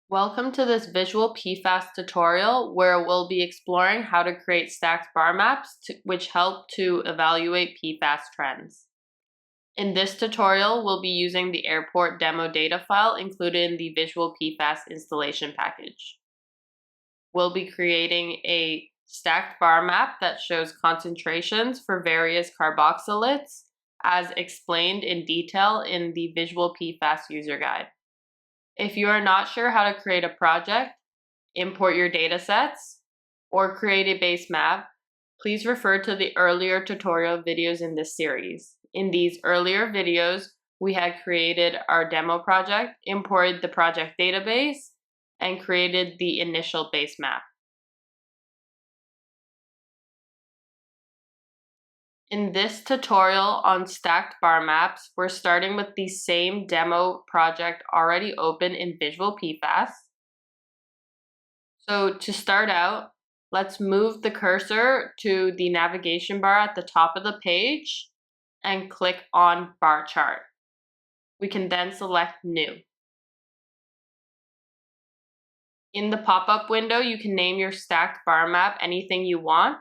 Welcome to this Visual PFAS tutorial where we'll be exploring how to create stacked bar maps which help to evaluate PFAS trends. In this tutorial, we'll be using the airport demo data file included in the Visual PFAS installation package. We'll be creating a stacked bar map that shows concentrations for various carboxylates as explained in detail in the Visual PFAS user guide. If you are not sure how to create a project, import your datasets, or create a base map, please refer to the earlier tutorial videos in this series. In these earlier videos, we had created our demo project, imported the project database, and created the initial base map. In this tutorial on stacked bar maps, we're starting with the same demo project already open in Visual PFAS. So to start out, let's move the cursor to the navigation bar at the top of the page and click on bar chart. We can then select New. In the pop-up window, you can name your stacked bar map anything you want.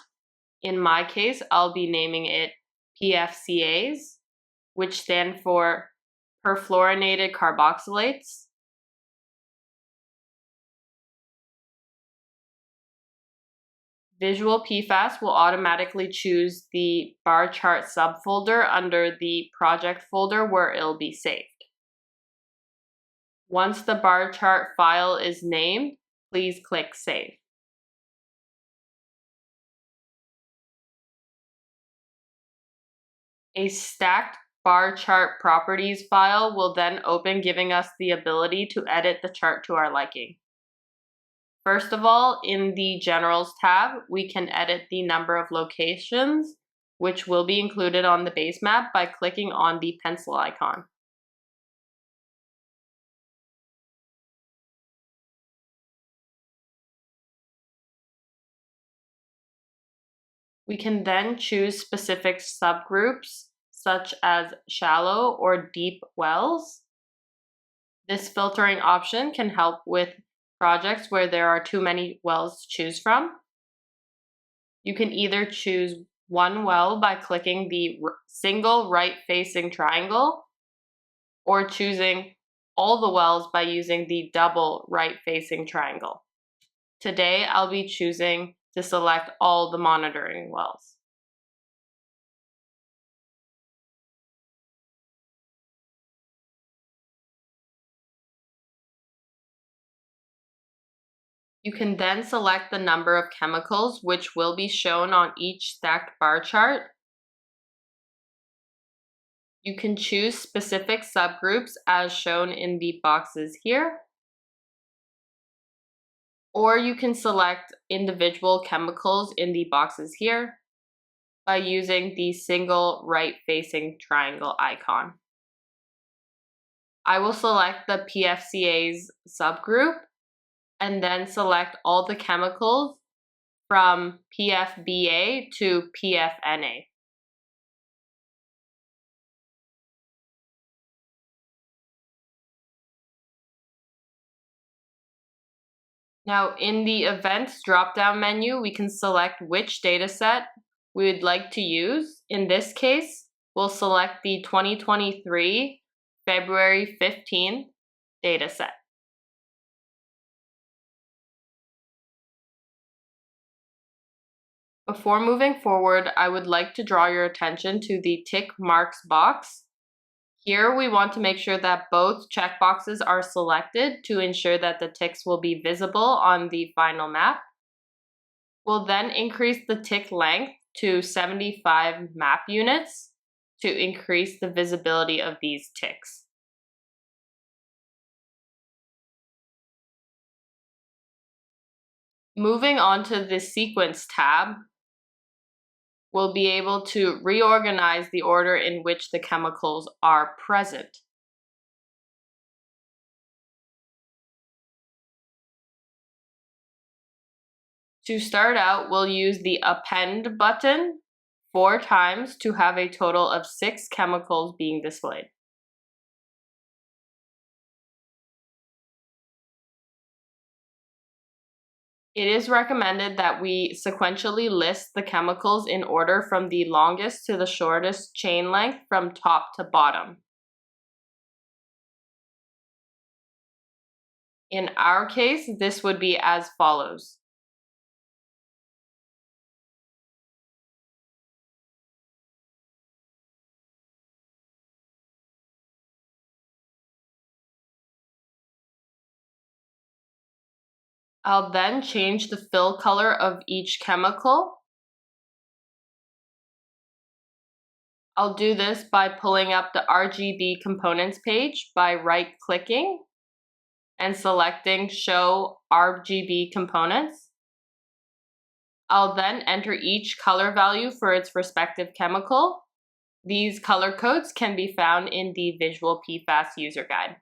In my case, I'll be naming it PFCAs, which stand for perfluorinated carboxylates. Visual PFAS will automatically choose the bar chart subfolder under the project folder where it'll be saved. Once the bar chart file is named, please click Save. A stacked bar chart properties file will then open, giving us the ability to edit the chart to our liking. First of all, in the Generals tab, we can edit the number of locations, which will be included on the base map by clicking on the pencil icon. We can then choose specific subgroups, such as shallow or deep wells. This filtering option can help with projects where there are too many wells to choose from. You can either choose one well by clicking the single right-facing triangle, or choosing all the wells by using the double right-facing triangle. Today, I'll be choosing to select all the monitoring wells. You can then select the number of chemicals which will be shown on each stacked bar chart. You can choose specific subgroups as shown in the boxes here, or you can select individual chemicals in the boxes here by using the single right-facing triangle icon. I will select the PFCAs subgroup and then select all the chemicals from PFBA to PFNA. Now, in the Events drop-down menu, we can select which dataset we would like to use. In this case, we'll select the 2023 February 15th dataset. Before moving forward, I would like to draw your attention to the tick marks box. Here, we want to make sure that both checkboxes are selected to ensure that the ticks will be visible on the final map. We'll then increase the tick length to 75 map units to increase the visibility of these ticks. Moving on to the Sequence tab, we'll be able to reorganize the order in which the chemicals are present. To start out, we'll use the Append button 4 times to have a total of 6 chemicals being displayed. It is recommended that we sequentially list the chemicals in order from the longest to the shortest chain length from top to bottom. In our case, this would be as follows. I'll then change the fill color of each chemical. I'll do this by pulling up the RGB components page by right-clicking and selecting Show RGB Components. I'll then enter each color value for its respective chemical. These color codes can be found in the Visual PFAS user guide.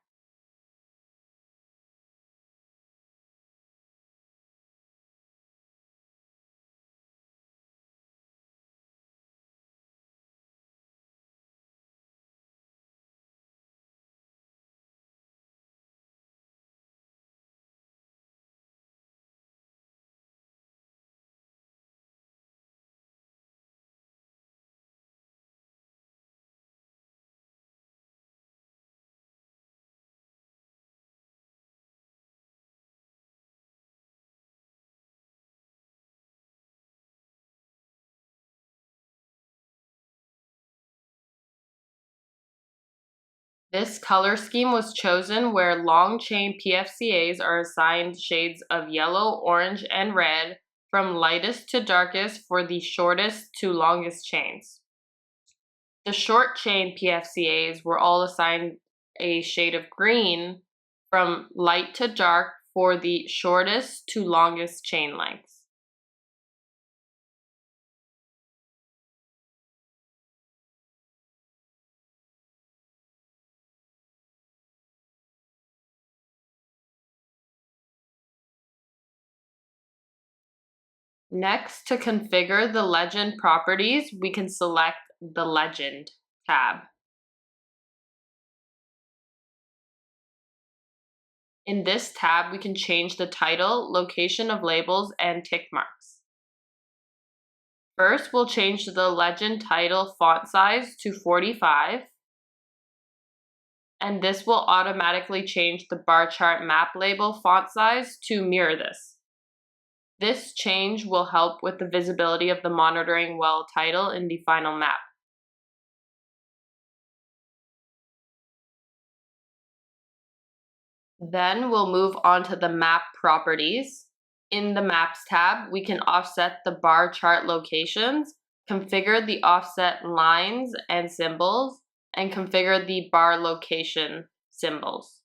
This color scheme was chosen where long chain PFCAs are assigned shades of yellow, orange, and red from lightest to darkest for the shortest to longest chains. The short chain PFCAs were all assigned a shade of green from light to dark for the shortest to longest chain lengths. Next, to configure the legend properties, we can select the Legend tab. In this tab, we can change the title, location of labels, and tick marks. First, we'll change the legend title font size to 45, and this will automatically change the bar chart map label font size to mirror this. This change will help with the visibility of the monitoring well title in the final map. Then we'll move on to the map properties. In the Maps tab, we can offset the bar chart locations, configure the offset lines and symbols, and configure the bar location symbols.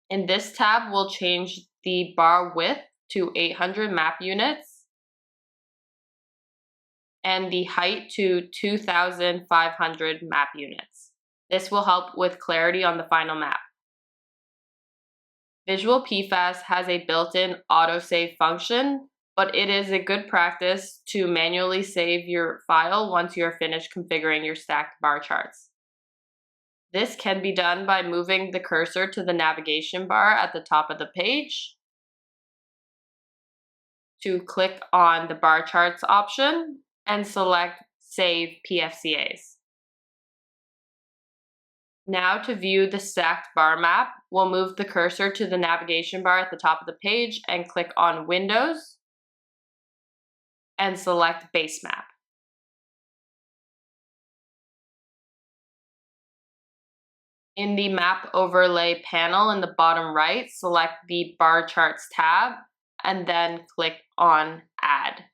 In this tab, we'll change the bar width to 800 map units and the height to 2,500 map units. This will help with clarity on the final map. Visual PFAS has a built-in autosave function, but it is a good practice to manually save your file once you are finished configuring your stacked bar charts. This can be done by moving the cursor to the navigation bar at the top of the page, to click on the bar charts option and select Save PFCAs. Now to view the stacked bar map, we'll move the cursor to the navigation bar at the top of the page and click on Windows and select Base Map. In the Map Overlay panel in the bottom right, select the Bar Charts tab and then click on Add.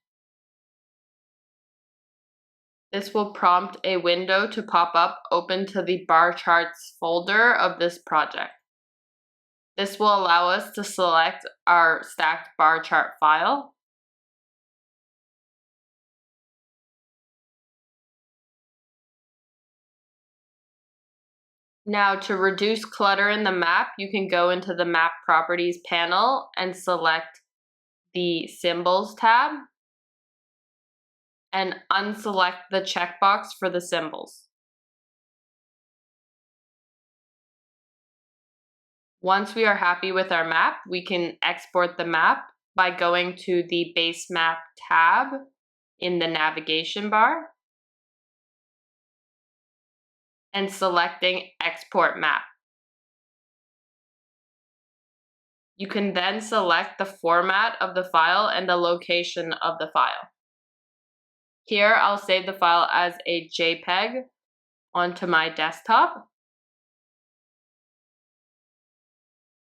This will prompt a window to pop up open to the bar charts folder of this project. This will allow us to select our stacked bar chart file. Now, to reduce clutter in the map, you can go into the Map Properties panel and select the Symbols tab and unselect the checkbox for the symbols. Once we are happy with our map, we can export the map by going to the Base Map tab in the navigation bar and selecting Export Map. You can then select the format of the file and the location of the file. Here, I'll save the file as a JPEG onto my desktop.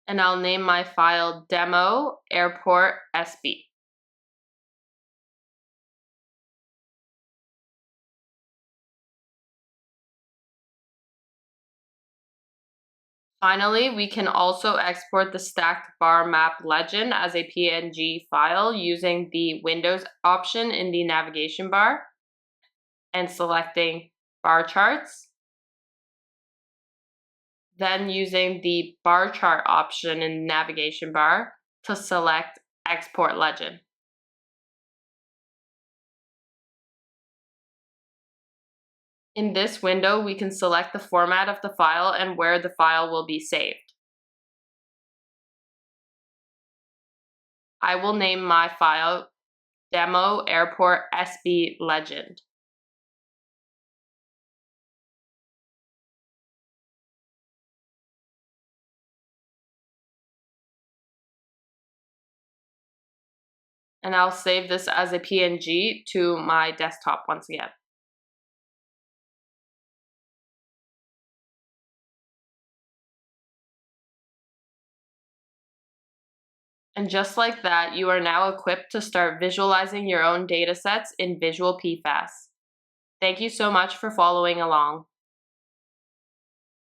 And I'll name my file Demo Airport SB. Finally, we can also export the stacked bar map legend as a PNG file using the Windows option in the navigation bar and selecting bar charts. Then using the bar chart option in the navigation bar to select Export Legend. In this window, we can select the format of the file and where the file will be saved. I will name my file Demo Airport SB Legend. And I'll save this as a PNG to my desktop once again. And just like that, you are now equipped to start visualizing your own datasets in Visual PFAS. Thank you so much for following along.